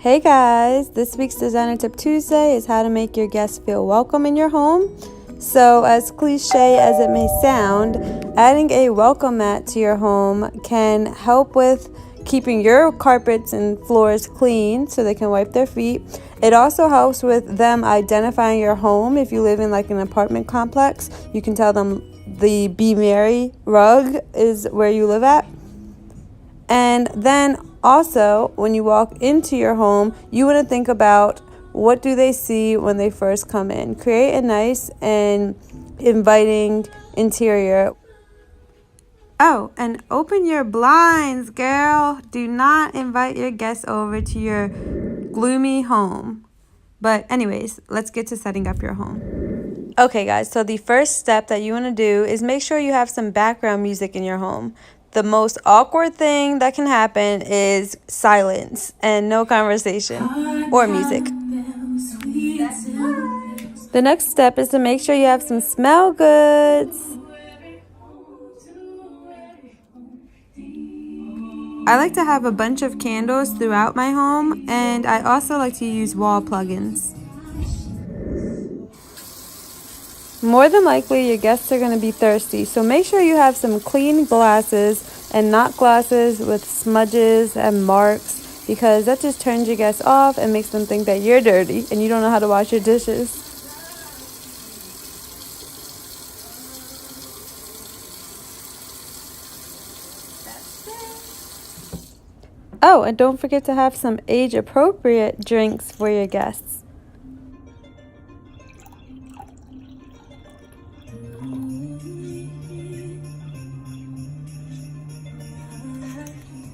Hey guys, this week's Designer Tip Tuesday is how to make your guests feel welcome in your home. So, as cliche as it may sound, adding a welcome mat to your home can help with keeping your carpets and floors clean so they can wipe their feet. It also helps with them identifying your home. If you live in like an apartment complex, you can tell them the Be Merry rug is where you live at. And then also, when you walk into your home, you want to think about what do they see when they first come in. Create a nice and inviting interior. Oh, and open your blinds, girl. Do not invite your guests over to your gloomy home. But anyways, let's get to setting up your home. Okay, guys, so the first step that you want to do is make sure you have some background music in your home. The most awkward thing that can happen is silence and no conversation or music. The next step is to make sure you have some smell goods. I like to have a bunch of candles throughout my home, and I also like to use wall plugins. More than likely, your guests are going to be thirsty, so make sure you have some clean glasses and not glasses with smudges and marks, because that just turns your guests off and makes them think that you're dirty and you don't know how to wash your dishes. Oh, and don't forget to have some age-appropriate drinks for your guests.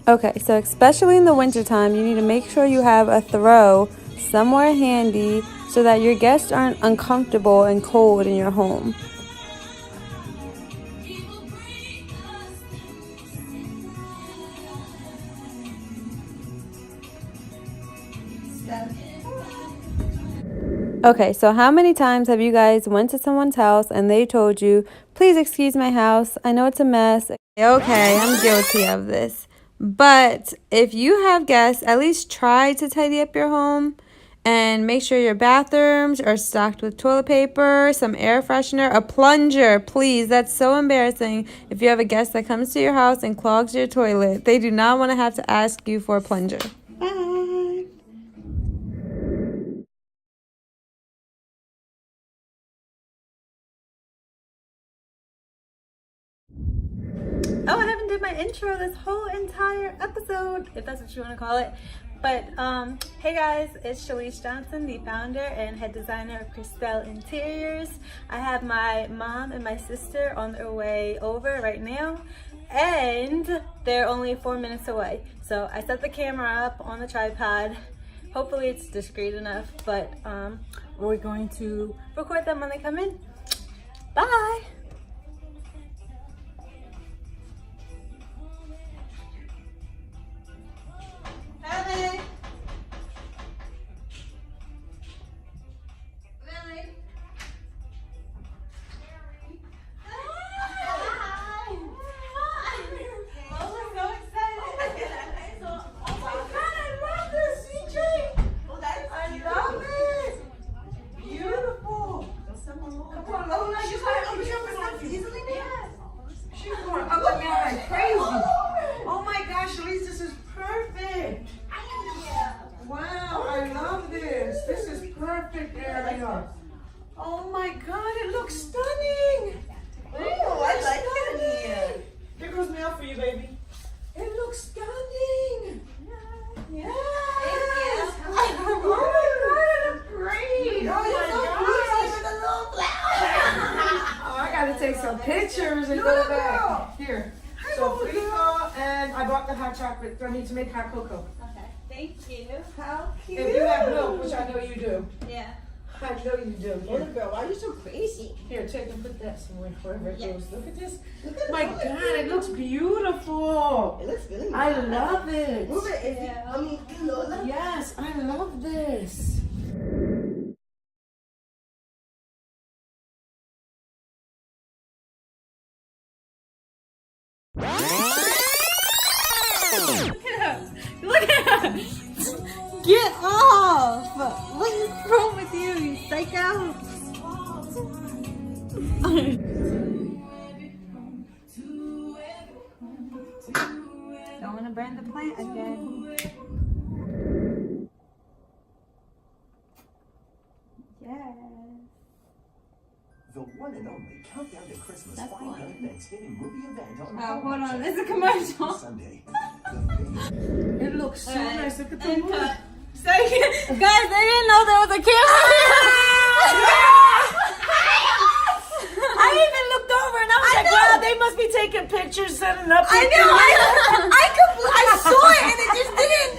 Okay, so especially in the wintertime, you need to make sure you have a throw somewhere handy so that your guests aren't uncomfortable and cold in your home. Okay, so how many times have you guys went to someone's house and they told you, please excuse my house, I know it's a mess. Okay, I'm guilty of this. But if you have guests, at least try to tidy up your home and make sure your bathrooms are stocked with toilet paper, some air freshener, a plunger, please. That's so embarrassing if you have a guest that comes to your house and clogs your toilet. They do not want to have to ask you for a plunger. Bye. Oh, I haven't did my intro this whole entire episode, if that's what you want to call it. But hey guys, it's Shalise Johnson, the founder and head designer of Kristell Interiors. I have my mom and my sister on their way over right now, and they're only 4 minutes away. So I set the camera up on the tripod. Hopefully it's discreet enough, but we're going to record them when they come in. Bye! Oh my God, it looks stunning! Oh, I like it here. Here goes mail for you, baby. It looks stunning! Yes! Thank you. Oh my God, it looks great! Oh, you're so pretty with a little flower. Oh, I gotta take some pictures and go back. Here. So, Kristell, and I bought the hot chocolate. I need to make hot cocoa. Okay, thank you. How cute. If you have milk, which I know you do. Yeah. I know you do. Little girl, why are you so crazy? Here, take and put that somewhere, wherever it Yes. goes. Look at this. Look at My the color. God, it looks beautiful. It looks really I nice. love it. Move it. Lola. Yes, I love this. Look at her. Look at her. Get off! What is wrong with you, you psycho? Don't want to burn the plant again. Yes. The one and only Countdown to Christmas Friday night Thanksgiving movie event on Oh, hold on. There's a commercial. Sunday. It looks so nice. Look at the moon. So, guys, they didn't know there was a camera here. I even looked over and I was like, wow, they must be taking pictures, setting up. I know. I saw it and it just didn't.